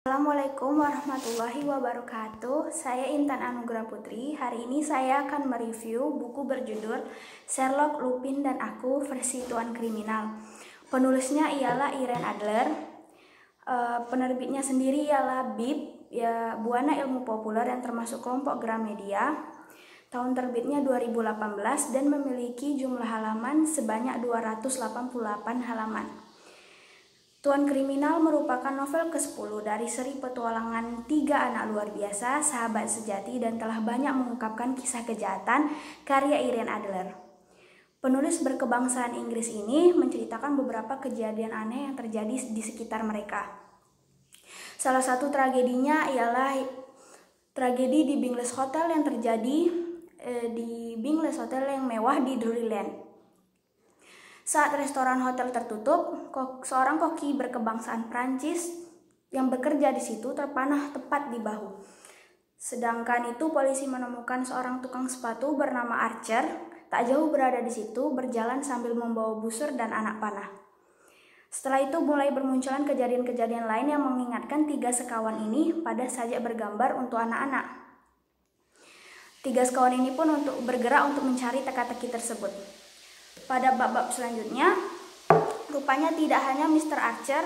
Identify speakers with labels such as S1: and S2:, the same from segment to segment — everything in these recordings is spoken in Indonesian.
S1: Assalamualaikum warahmatullahi wabarakatuh. Saya Intan Anugrah Putri. Hari ini saya akan mereview buku berjudul Sherlock, Lupin dan Aku versi Tuan Kriminal. Penulisnya ialah Irene Adler. Penerbitnya sendiri ialah BIP, ya, Buana Ilmu Populer yang termasuk kelompok Gramedia. Tahun terbitnya 2018 dan memiliki jumlah halaman sebanyak 288 halaman. Tuan Kriminal merupakan novel ke-10 dari seri petualangan 3 anak luar biasa, sahabat sejati, dan telah banyak mengungkapkan kisah kejahatan karya Irene Adler. Penulis berkebangsaan Inggris ini menceritakan beberapa kejadian aneh yang terjadi di sekitar mereka. Salah satu tragedinya ialah tragedi di Bingley's Hotel yang terjadi di Bingley's Hotel yang mewah di Drury Lane. Saat restoran hotel tertutup, seorang koki berkebangsaan Prancis yang bekerja di situ terpanah tepat di bahu. Sedangkan itu polisi menemukan seorang tukang sepatu bernama Archer tak jauh berada di situ berjalan sambil membawa busur dan anak panah. Setelah itu mulai bermunculan kejadian-kejadian lain yang mengingatkan 3 sekawan ini pada sajak bergambar untuk anak-anak. 3 sekawan ini pun bergerak untuk mencari teka-teki tersebut. Pada bab-bab selanjutnya, rupanya tidak hanya Mr. Archer,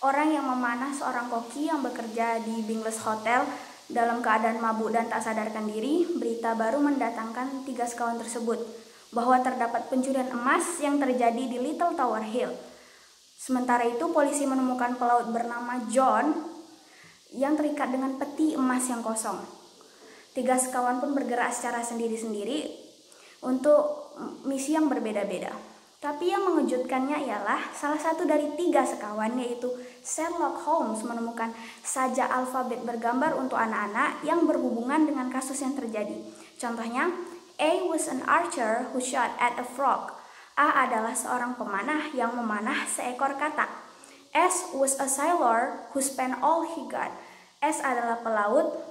S1: orang yang memanah seorang koki yang bekerja di Bingley's Hotel dalam keadaan mabuk dan tak sadarkan diri. Berita baru mendatangkan 3 sekawan tersebut bahwa terdapat pencurian emas yang terjadi di Little Tower Hill. Sementara itu, polisi menemukan pelaut bernama John yang terikat dengan peti emas yang kosong. 3 sekawan pun bergerak secara sendiri-sendiri untuk misi yang berbeda-beda. Tapi yang mengejutkannya ialah salah satu dari 3 sekawan, yaitu Sherlock Holmes, menemukan sajak alfabet bergambar untuk anak-anak yang berhubungan dengan kasus yang terjadi. Contohnya, A was an archer who shot at a frog. A adalah seorang pemanah yang memanah seekor katak. S was a sailor who spent all he got. S adalah pelaut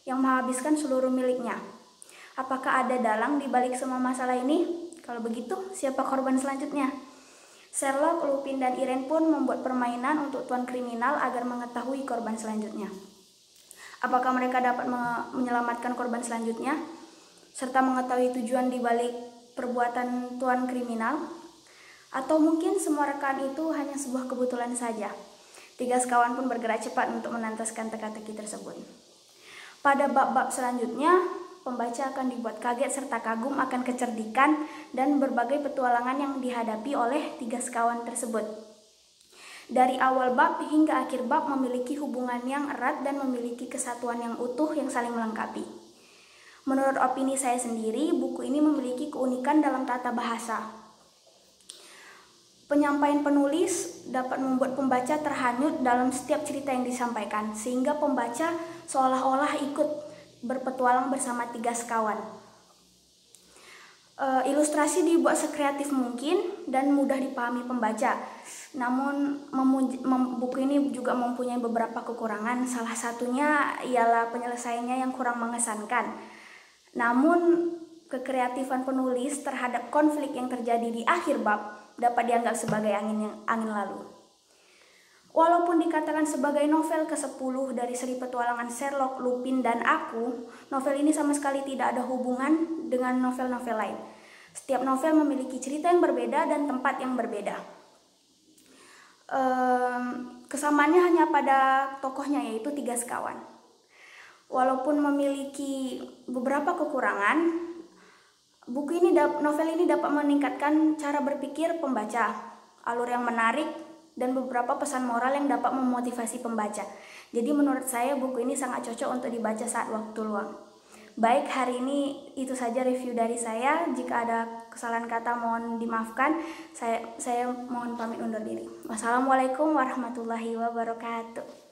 S1: yang menghabiskan seluruh miliknya. Apakah ada dalang di balik semua masalah ini? Kalau begitu, siapa korban selanjutnya? Sherlock, Lupin, dan Irene pun membuat permainan untuk Tuan Kriminal agar mengetahui korban selanjutnya. Apakah mereka dapat menyelamatkan korban selanjutnya? Serta mengetahui tujuan di balik perbuatan Tuan Kriminal? Atau mungkin semua rekan itu hanya sebuah kebetulan saja? 3 sekawan pun bergerak cepat untuk menuntaskan teka-teki tersebut. Pada bab-bab selanjutnya, pembaca akan dibuat kaget serta kagum akan kecerdikan dan berbagai petualangan yang dihadapi oleh 3 sekawan tersebut. Dari awal bab hingga akhir bab memiliki hubungan yang erat dan memiliki kesatuan yang utuh yang saling melengkapi. Menurut opini saya sendiri, buku ini memiliki keunikan dalam tata bahasa. Penyampaian penulis dapat membuat pembaca terhanyut dalam setiap cerita yang disampaikan, sehingga pembaca seolah-olah ikut berpetualang bersama 3 sekawan. Ilustrasi dibuat sekreatif mungkin dan mudah dipahami pembaca. Namun buku ini juga mempunyai beberapa kekurangan. Salah satunya ialah penyelesaiannya yang kurang mengesankan. Namun kekreatifan penulis terhadap konflik yang terjadi di akhir bab dapat dianggap sebagai angin lalu. Walaupun dikatakan sebagai novel ke-10 dari seri petualangan Sherlock, Lupin, dan Aku, novel ini sama sekali tidak ada hubungan dengan novel-novel lain. Setiap novel memiliki cerita yang berbeda dan tempat yang berbeda. Kesamaannya hanya pada tokohnya, yaitu 3 sekawan. Walaupun memiliki beberapa kekurangan, novel ini dapat meningkatkan cara berpikir pembaca, alur yang menarik, dan beberapa pesan moral yang dapat memotivasi pembaca. Jadi menurut saya buku ini sangat cocok untuk dibaca saat waktu luang. Baik, hari ini itu saja review dari saya. Jika ada kesalahan kata mohon dimaafkan. Saya mohon pamit undur diri. Wassalamualaikum warahmatullahi wabarakatuh.